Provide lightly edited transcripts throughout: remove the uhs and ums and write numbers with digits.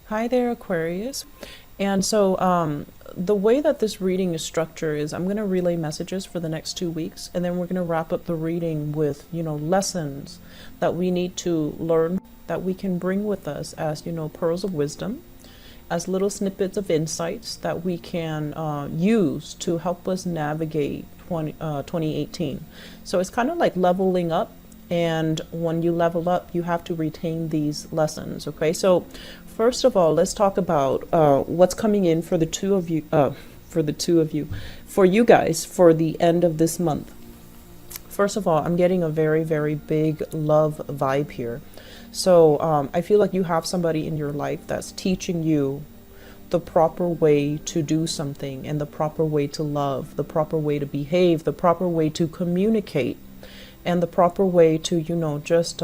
Hi there, Aquarius. And so, the way that this reading is structured is I'm going to relay messages for the next 2 weeks, and then we're going to wrap up the reading with, lessons that we need to learn that we can bring with us as, pearls of wisdom, as little snippets of insights that we can use to help us navigate 2018. So it's kind of like leveling up. And when you level up, you have to retain these lessons. Okay, so first of all, let's talk about what's coming in for the two of you, for you guys, for the end of this month. First of all, I'm getting a very, very big love vibe here. So I feel like you have somebody in your life that's teaching you the proper way to do something, and the proper way to love, the proper way to behave, the proper way to communicate, and the proper way to, just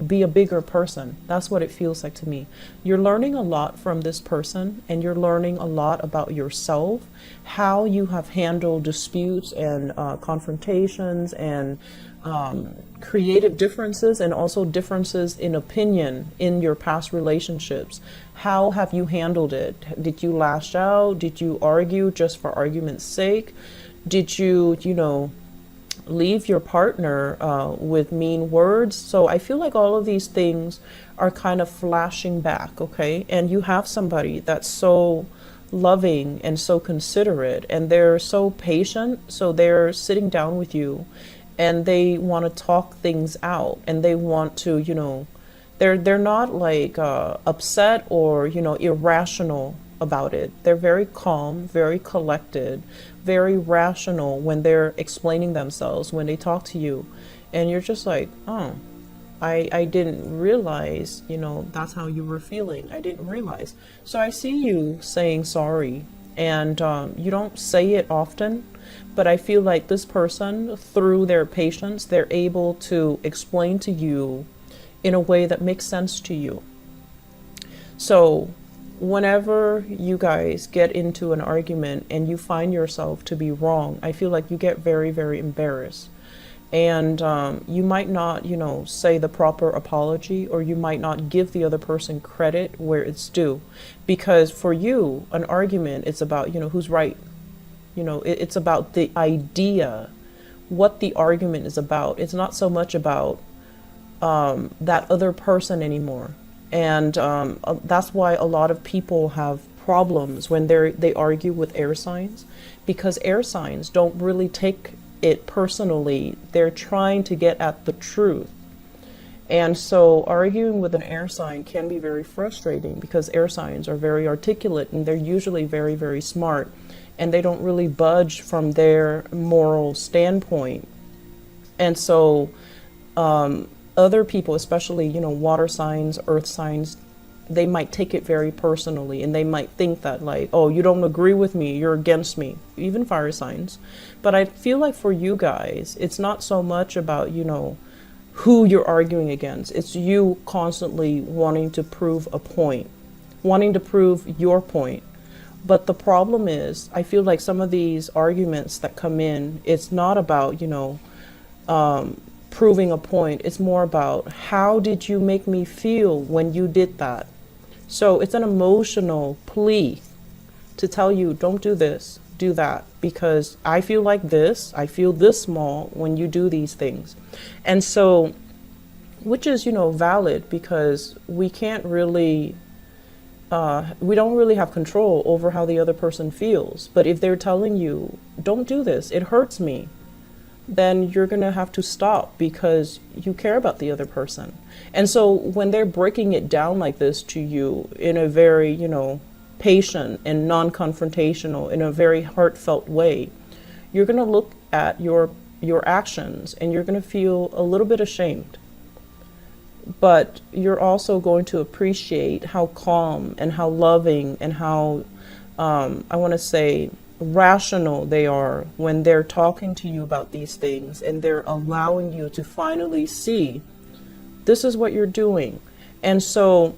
be a bigger person. That's what it feels like to me. You're learning a lot from this person, and you're learning a lot about yourself, how you have handled disputes and confrontations and creative differences, and also differences in opinion in your past relationships. How have you handled it? Did you lash out? Did you argue just for argument's sake? Did you, leave your partner with mean words? So I feel like all of these things are kind of flashing back, okay? And you have somebody that's so loving and so considerate, and they're so patient. So they're sitting down with you, and they want to talk things out, and they want to, they're not like upset or, irrational about it. They're very calm, very collected, very rational when they're explaining themselves, when they talk to you. And you're just like, oh, I didn't realize, that's how you were feeling. I didn't realize. So I see you saying sorry, and you don't say it often, but I feel like this person, through their patience, they're able to explain to you in a way that makes sense to you. So whenever you guys get into an argument and you find yourself to be wrong, I feel like you get very, very embarrassed. And you might not, say the proper apology, or you might not give the other person credit where it's due. Because for you, an argument, it's about, who's right. It's about the idea, what the argument is about. It's not so much about that other person anymore. And that's why a lot of people have problems when they argue with air signs, because air signs don't really take it personally. They're trying to get at the truth. And so arguing with an air sign can be very frustrating, because air signs are very articulate, and they're usually very, very smart, and they don't really budge from their moral standpoint. And so other people, especially, water signs, earth signs, they might take it very personally, and they might think that, like, oh, you don't agree with me, you're against me, even fire signs. But I feel like for you guys, it's not so much about, who you're arguing against. It's you constantly wanting to prove a point, wanting to prove your point. But the problem is, I feel like some of these arguments that come in, it's not about, proving a point. It's more about, how did you make me feel when you did that? So it's an emotional plea to tell you, don't do this, do that, because I feel like this, I feel this small when you do these things. And so, which is, valid, because we can't really, we don't really have control over how the other person feels. But if they're telling you, don't do this, it hurts me, then you're going to have to stop, because you care about the other person. And so when they're breaking it down like this to you in a very, patient and non-confrontational, in a very heartfelt way, you're going to look at your actions, and you're going to feel a little bit ashamed. But you're also going to appreciate how calm and how loving and how, I want to say, rational they are when they're talking to you about these things, and they're allowing you to finally see this is what you're doing. And so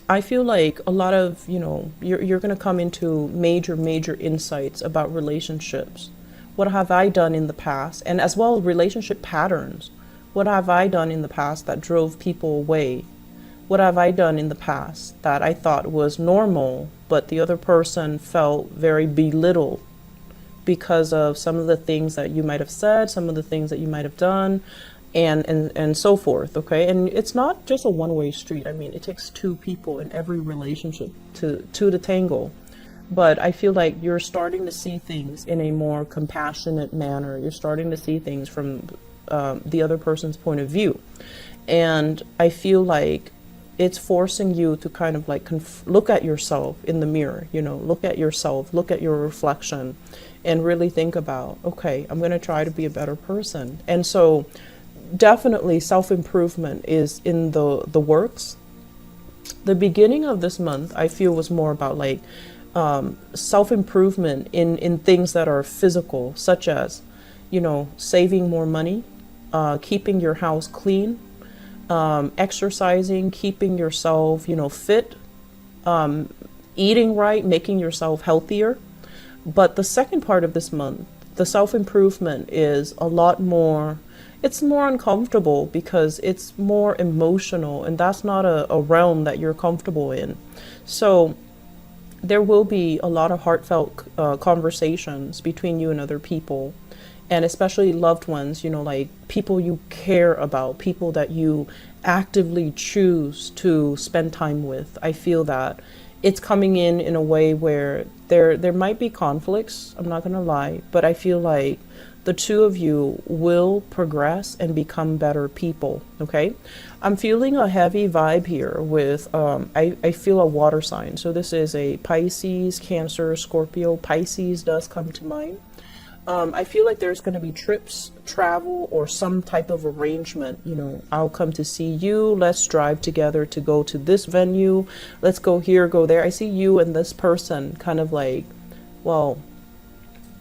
I feel like a lot of, you're going to come into major insights about relationships. What have I done in the past? And as well, relationship patterns. What have I done in the past that drove people away, What have I done in the past that I thought was normal, but the other person felt very belittled because of some of the things that you might have said, some of the things that you might have done, and so forth. Okay, and it's not just a one-way street. I mean, it takes two people in every relationship to the tangle. But I feel like you're starting to see things in a more compassionate manner. You're starting to see things from the other person's point of view, and I feel like it's forcing you to kind of like look at yourself in the mirror, you know, look at yourself, look at your reflection, and really think about, okay, I'm going to try to be a better person. And so definitely self-improvement is in the works. The beginning of this month, I feel, was more about like self-improvement in things that are physical, such as, you know, saving more money, keeping your house clean, exercising, keeping yourself, you know, fit, eating right, making yourself healthier. But the second part of this month, the self-improvement is a lot more, it's more uncomfortable because it's more emotional, and that's not a realm that you're comfortable in. So there will be a lot of heartfelt conversations between you and other people, and especially loved ones, you know, like people you care about, people that you actively choose to spend time with. I feel that it's coming in a way where there might be conflicts, I'm not gonna lie, but I feel like the two of you will progress and become better people. Okay, I'm feeling a heavy vibe here with I feel a water sign. So this is a Pisces, Cancer, Scorpio. Pisces does come to mind. I feel like there's going to be trips, travel, or some type of arrangement. You know, I'll come to see you. Let's drive together to go to this venue. Let's go here, go there. I see you and this person kind of like, well,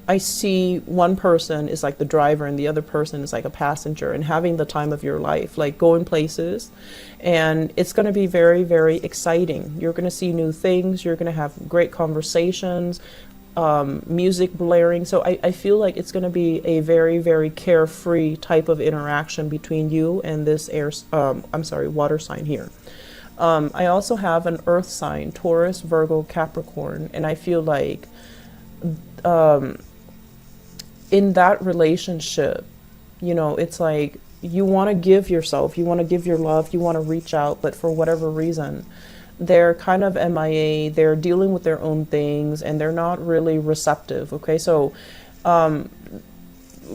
I see one person is like the driver and the other person is like a passenger, and having the time of your life, like going places. And it's going to be very, very exciting. You're going to see new things. You're going to have great conversations, music blaring. So I feel like it's going to be a very, very carefree type of interaction between you and this water sign here. I also have an earth sign, Taurus, Virgo, Capricorn, and I feel like in that relationship, you know, it's like you want to give yourself, you want to give your love, you want to reach out, but for whatever reason, they're kind of MIA, they're dealing with their own things, and they're not really receptive. Okay, so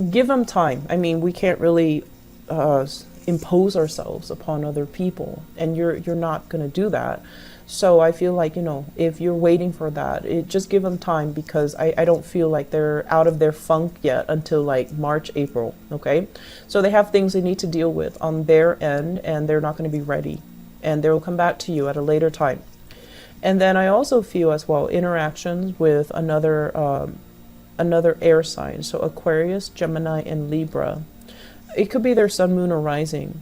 give them time. I mean, we can't really impose ourselves upon other people, and you're not going to do that. So I feel like, you know, if you're waiting for that, just give them time, because I don't feel like they're out of their funk yet until like March, April. Okay, so they have things they need to deal with on their end, and they're not going to be ready, and they'll come back to you at a later time. And then I also feel as well interactions with another air sign, so Aquarius, Gemini, and Libra. It could be their sun, moon, or rising.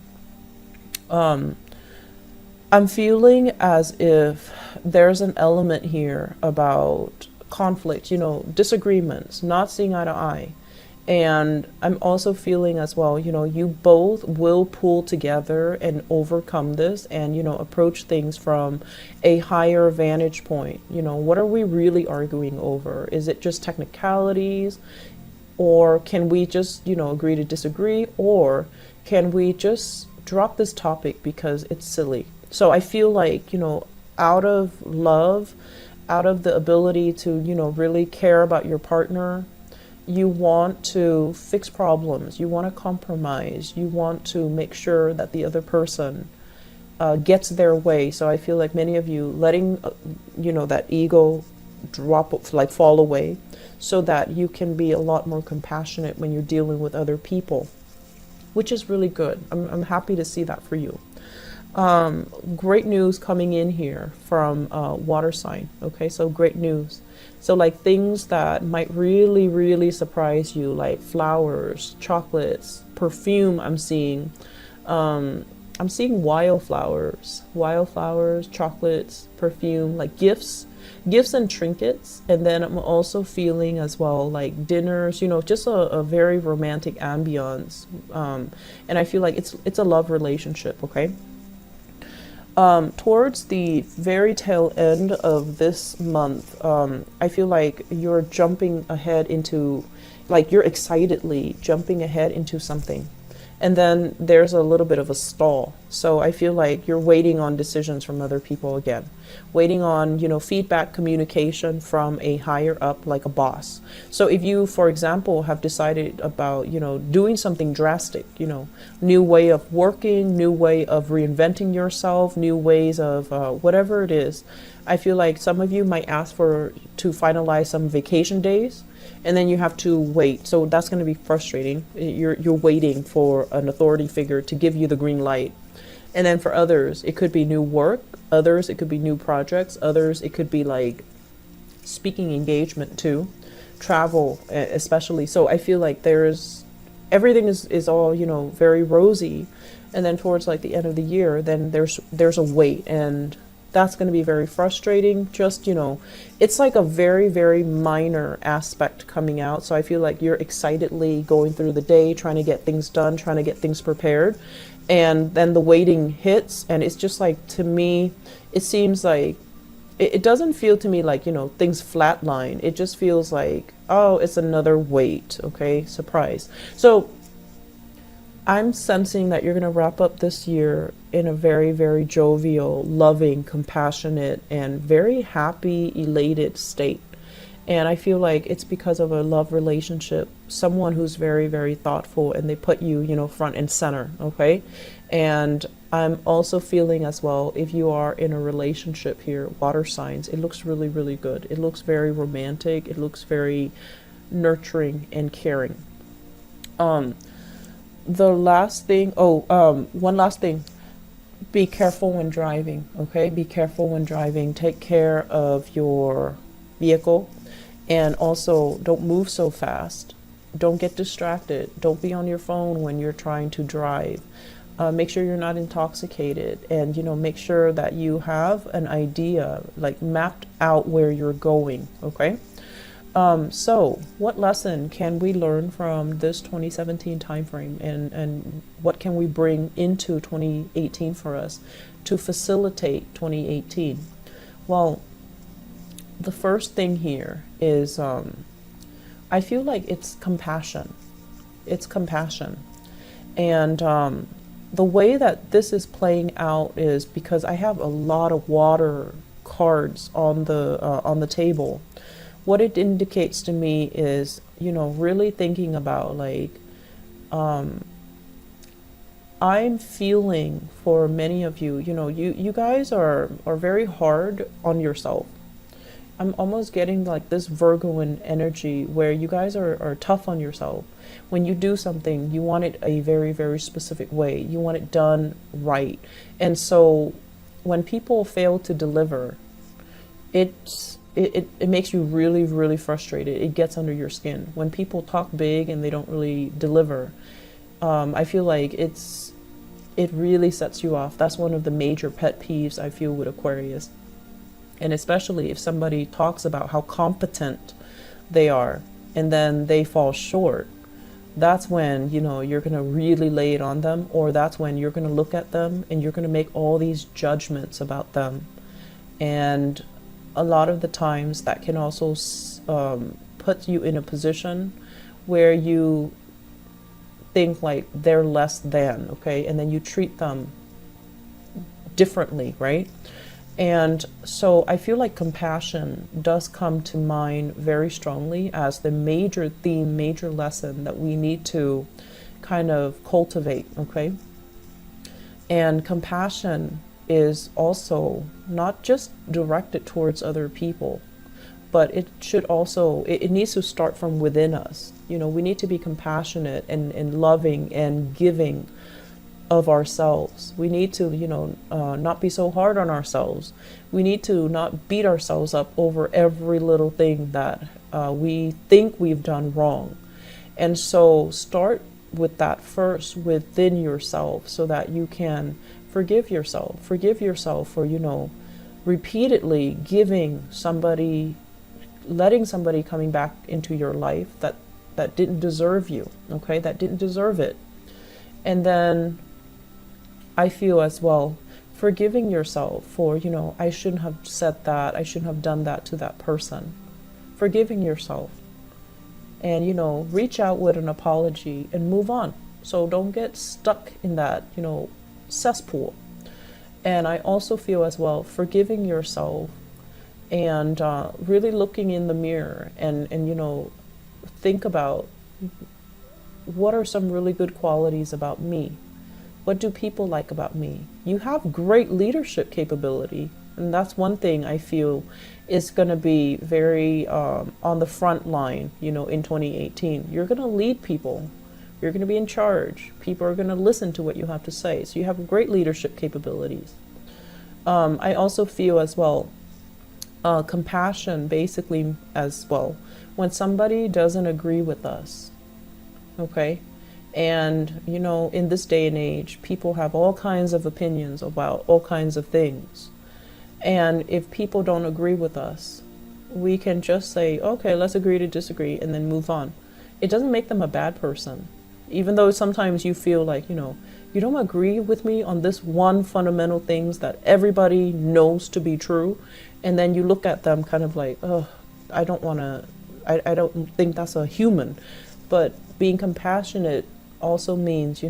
I'm feeling as if there's an element here about conflict, you know, disagreements, not seeing eye to eye. And I'm also feeling as well, you know, you both will pull together and overcome this and, you know, approach things from a higher vantage point. You know, what are we really arguing over? Is it just technicalities? Or can we just, you know, agree to disagree? Or can we just drop this topic because it's silly? So I feel like, you know, out of love, out of the ability to, you know, really care about your partner, you want to fix problems, you want to compromise, you want to make sure that the other person gets their way. So I feel like many of you letting, you know, that ego drop, like fall away, so that you can be a lot more compassionate when you're dealing with other people, which is really good. I'm happy to see that for you. Great news coming in here from water sign. Okay, so great news. So like things that might really, really surprise you, like flowers, chocolates, perfume. I'm seeing wildflowers, chocolates, perfume, like gifts and trinkets. And then I'm also feeling as well like dinners, you know, just a very romantic ambiance. And I feel like it's a love relationship. Okay. Towards the very tail end of this month, I feel like you're jumping ahead into, like you're excitedly jumping ahead into something. And then there's a little bit of a stall. So I feel like you're waiting on decisions from other people again, waiting on, feedback, communication from a higher up, like a boss. So if you, for example, have decided about, doing something drastic, new way of working, new way of reinventing yourself, new ways of whatever it is, I feel like some of you might ask to finalize some vacation days, and then you have to wait. So that's going to be frustrating. You're waiting for an authority figure to give you the green light. And then for others, it could be new work. Others, it could be new projects. Others, it could be like speaking engagement too, travel especially. So I feel like everything is all, very rosy. And then towards like the end of the year, then there's a wait, and that's going to be very frustrating. Just, it's like a very, very minor aspect coming out. So I feel like you're excitedly going through the day, trying to get things done, trying to get things prepared. And then the waiting hits. And it's just like, to me, it seems like, it doesn't feel to me like, things flatline. It just feels like, oh, it's another wait. Okay, surprise. So I'm sensing that you're going to wrap up this year in a very, very jovial, loving, compassionate, and very happy, elated state. And I feel like it's because of a love relationship, someone who's very, very thoughtful, and they put you, front and center, okay? And I'm also feeling as well, if you are in a relationship here, water signs, it looks really, really good. It looks very romantic. It looks very nurturing and caring. The last thing, one last thing. Be careful when driving, okay? Be careful when driving. Take care of your vehicle, and also don't move so fast. Don't get distracted. Don't be on your phone when you're trying to drive. Make sure you're not intoxicated, and make sure that you have an idea, like mapped out where you're going, okay? So what lesson can we learn from this 2017 timeframe, and what can we bring into 2018 for us to facilitate 2018? Well, the first thing here is I feel like it's compassion. It's compassion. And the way that this is playing out is because I have a lot of water cards on the table. What it indicates to me is, really thinking about like, I'm feeling for many of you, you guys are very hard on yourself. I'm almost getting like this Virgoan energy where you guys are tough on yourself. When you do something, you want it a very, very specific way. You want it done right. And so when people fail to deliver, it makes you really, really frustrated. It gets under your skin. When people talk big and they don't really deliver, I feel like it really sets you off. That's one of the major pet peeves I feel with Aquarius. And especially if somebody talks about how competent they are and then they fall short, that's when, you're going to really lay it on them, or that's when you're going to look at them and you're going to make all these judgments about them. And a lot of the times that can also put you in a position where you think like they're less than, okay? And then you treat them differently, right? And so I feel like compassion does come to mind very strongly as the major theme, major lesson that we need to kind of cultivate, okay? And compassion is also not just directed towards other people, but it should also, it needs to start from within us. We need to be compassionate and loving and giving of ourselves. We need to, not be so hard on ourselves. We need to not beat ourselves up over every little thing that we think we've done wrong. And so start with that first within yourself so that you can forgive yourself. Forgive yourself for, repeatedly letting somebody coming back into your life that didn't deserve you, okay? That didn't deserve it. And then I feel as well, forgiving yourself for, I shouldn't have said that, I shouldn't have done that to that person. Forgiving yourself. And, reach out with an apology and move on. So don't get stuck in that, cesspool. And I also feel as well, forgiving yourself and really looking in the mirror and think about what are some really good qualities about me? What do people like about me? You have great leadership capability. And that's one thing I feel is going to be very on the front line, in 2018. You're going to lead people. You're going to be in charge. People are going to listen to what you have to say. So you have great leadership capabilities. I also feel as well, compassion basically as well. When somebody doesn't agree with us, okay? And, in this day and age, people have all kinds of opinions about all kinds of things. And if people don't agree with us, we can just say, okay, let's agree to disagree and then move on. It doesn't make them a bad person. Even though sometimes you feel like, you don't agree with me on this one fundamental things that everybody knows to be true. And then you look at them kind of like, oh, I don't think that's a human. But being compassionate also means,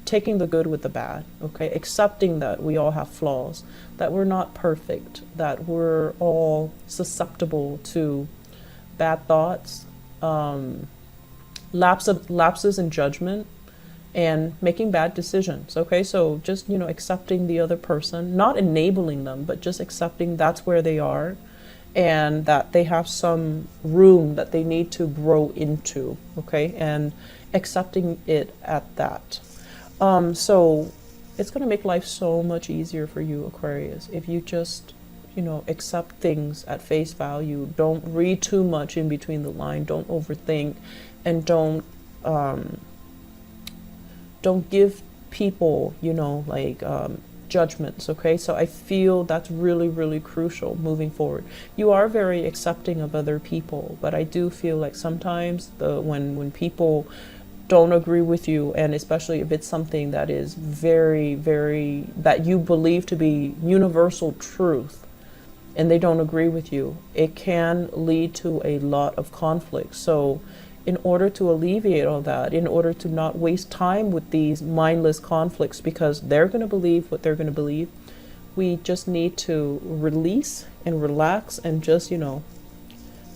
taking the good with the bad, okay? Accepting that we all have flaws, that we're not perfect, that we're all susceptible to bad thoughts, lapses in judgment, and making bad decisions, okay? So just, accepting the other person, not enabling them, but just accepting that's where they are and that they have some room that they need to grow into, okay? And accepting it at that. So it's going to make life so much easier for you, Aquarius, if you just, accept things at face value. Don't read too much in between the line. Don't overthink, and don't give people, judgments, okay? So I feel that's really, really crucial moving forward. You are very accepting of other people, but I do feel like sometimes when people don't agree with you, and especially if it's something that is very, very, that you believe to be universal truth, and they don't agree with you, it can lead to a lot of conflict. So in order to alleviate all that, in order to not waste time with these mindless conflicts, because they're going to believe what they're going to believe, we just need to release and relax and just,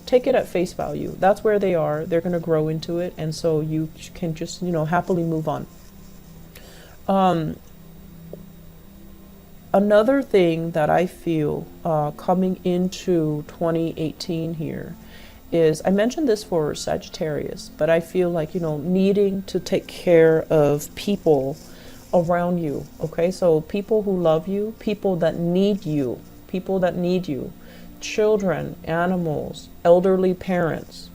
take it at face value. That's where they are. They're going to grow into it. And so you can just, happily move on. Another thing that I feel coming into 2018 here is, I mentioned this for Sagittarius, but I feel like, needing to take care of people around you. Okay, so people who love you, people that need you, children, animals, elderly parents,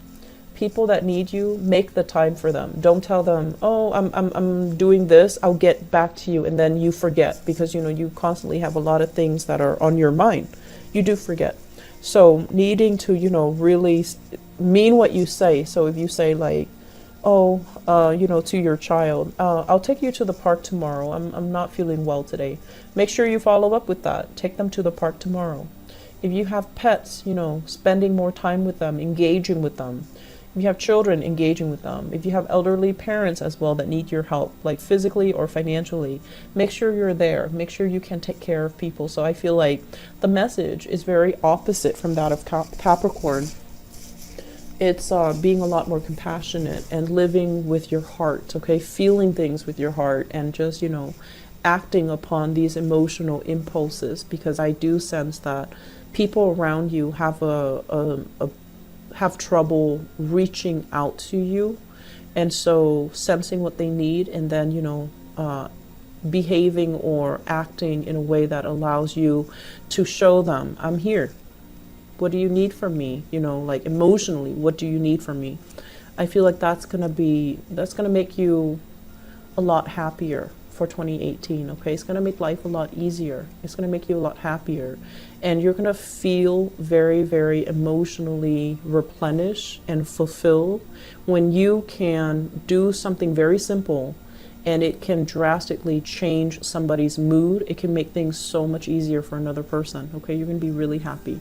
people that need you, make the time for them. Don't tell them, oh, I'm doing this, I'll get back to you, and then you forget, because you constantly have a lot of things that are on your mind. You do forget. So needing to really mean what you say. So if you say like, oh, to your child, I'll take you to the park tomorrow, I'm not feeling well today, make sure you follow up with that. Take them to the park tomorrow. If you have pets, spending more time with them, engaging with them. If you have children, engaging with them. If you have elderly parents as well that need your help, like physically or financially, make sure you're there. Make sure you can take care of people. So I feel like the message is very opposite from that of Capricorn. It's being a lot more compassionate and living with your heart, okay? Feeling things with your heart and just, acting upon these emotional impulses, because I do sense that people around you have have trouble reaching out to you, and so sensing what they need and then behaving or acting in a way that allows you to show them, I'm here. What do you need from me? Like emotionally, what do you need from me? I feel like that's gonna make you a lot happier for 2018, okay? It's going to make life a lot easier. It's going to make you a lot happier. And you're going to feel very, very emotionally replenished and fulfilled when you can do something very simple and it can drastically change somebody's mood. It can make things so much easier for another person. Okay, you're going to be really happy.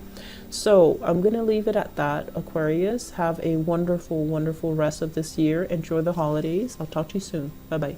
So I'm going to leave it at that. Aquarius, have a wonderful, wonderful rest of this year. Enjoy the holidays. I'll talk to you soon. Bye bye.